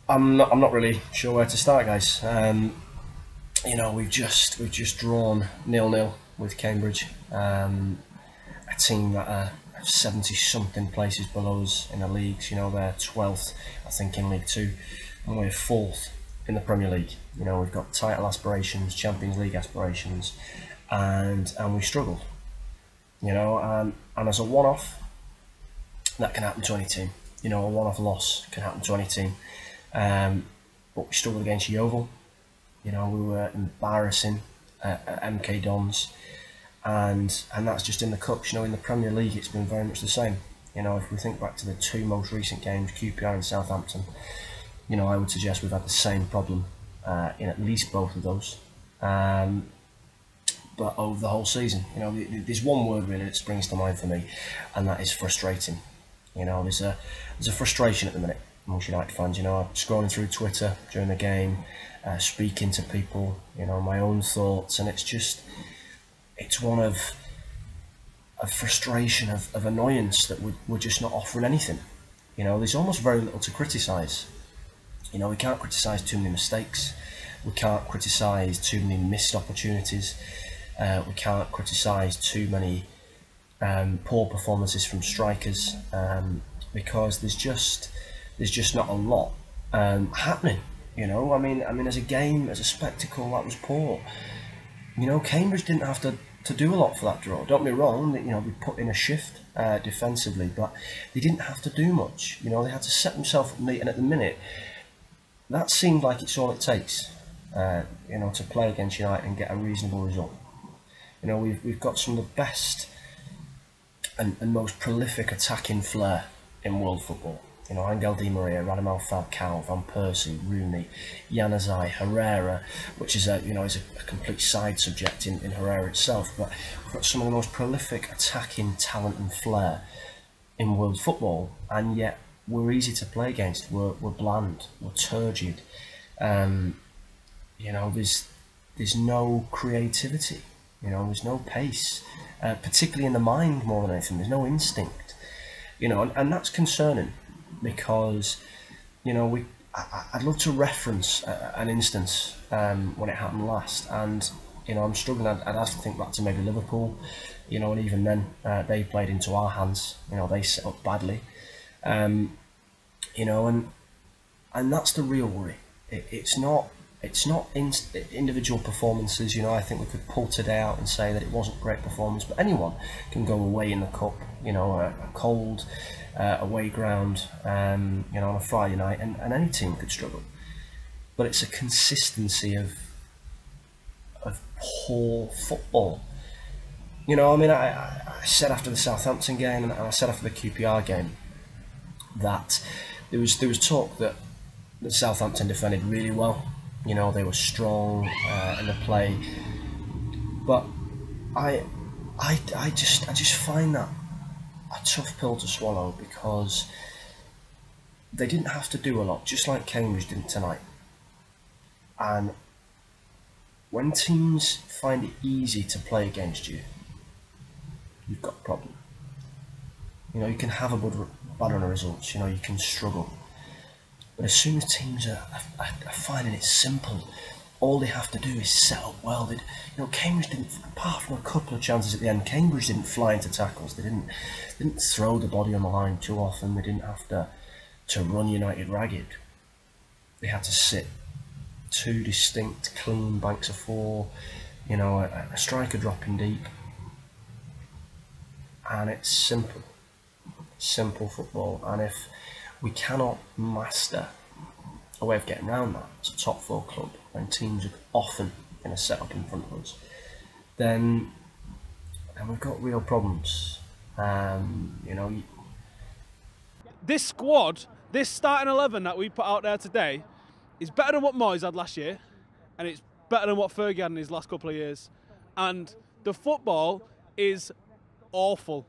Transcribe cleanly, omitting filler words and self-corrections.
I'm not really sure where to start, guys. You know, we've just drawn 0-0 with Cambridge, a team that are 70 something places below us in the leagues. You know, they're 12th, I think, in League Two, and we're 4th in the Premier League. You know, we've got title aspirations, Champions League aspirations, and we struggled. You know, and as a one-off, that can happen to any team. You know, a one-off loss can happen to any team. But we struggled against Yeovil. You know, we were embarrassing at MK Dons, and that's just in the cups. You know, in the Premier League, it's been very much the same. You know, if we think back to the two most recent games, QPR and Southampton, you know, I would suggest we've had the same problem in at least both of those. But over the whole season, you know, there's one word really that springs to mind for me, and that is frustrating. You know, there's a frustration at the minute amongst United fans. You know, I'm scrolling through Twitter during the game, speaking to people, you know, my own thoughts, and it's one of frustration, of annoyance that we're just not offering anything. You know, there's almost very little to criticise. You know, we can't criticise too many mistakes. We can't criticise too many missed opportunities. We can't criticise too many poor performances from strikers, because there's just not a lot happening. You know, I mean, as a game, as a spectacle, that was poor. You know, Cambridge didn't have to do a lot for that draw. Don't be wrong, you know, they put in a shift defensively, but they didn't have to do much. You know, they had to set themselves up neat, and at the minute, that seemed like it's all it takes. You know, to play against United and get a reasonable result. You know, we've got some of the best and most prolific attacking flair in world football. You know, Angel Di Maria, Radamel Falcao, Van Persie, Rooney, Januzaj, Herrera, which is a complete side subject in Herrera itself. But we've got some of the most prolific attacking talent and flair in world football, and yet we're easy to play against. We're bland. We're turgid. You know, there's no creativity. You know, there's no pace, particularly in the mind more than anything. There's no instinct. You know, and that's concerning, because, you know, I'd love to reference an instance when it happened last, and, you know, I'm struggling. I'd have to think back to maybe Liverpool, you know, and even then they played into our hands. You know, they set up badly, you know, and that's the real worry. It's not individual performances. You know, I think we could pull today out and say that it wasn't a great performance, but anyone can go away in the cup, you know, a cold away ground, you know, on a Friday night, and any team could struggle. But it's a consistency of poor football. You know, I mean, I said after the Southampton game, and I said after the QPR game, that there was talk that Southampton defended really well. You know, they were strong in the play, but I just find that a tough pill to swallow, because they didn't have to do a lot, just like Cambridge didn't tonight. And when teams find it easy to play against you, you've got a problem. You know, you can have a bad run of results. You know, you can struggle. But as soon as teams are finding it simple, all they have to do is set up well. You know, Cambridge didn't, apart from a couple of chances at the end, Cambridge didn't fly into tackles. They didn't throw the body on the line too often. They didn't have to run United ragged. They had to sit two distinct, clean banks of four. You know, a striker dropping deep, and it's simple football. And if we cannot master a way of getting around that as a top four club, when teams are often going to set up in front of us, then we've got real problems. You know, this squad, this starting 11 that we put out there today, is better than what Moyes had last year, and it's better than what Fergie had in his last couple of years. And the football is awful.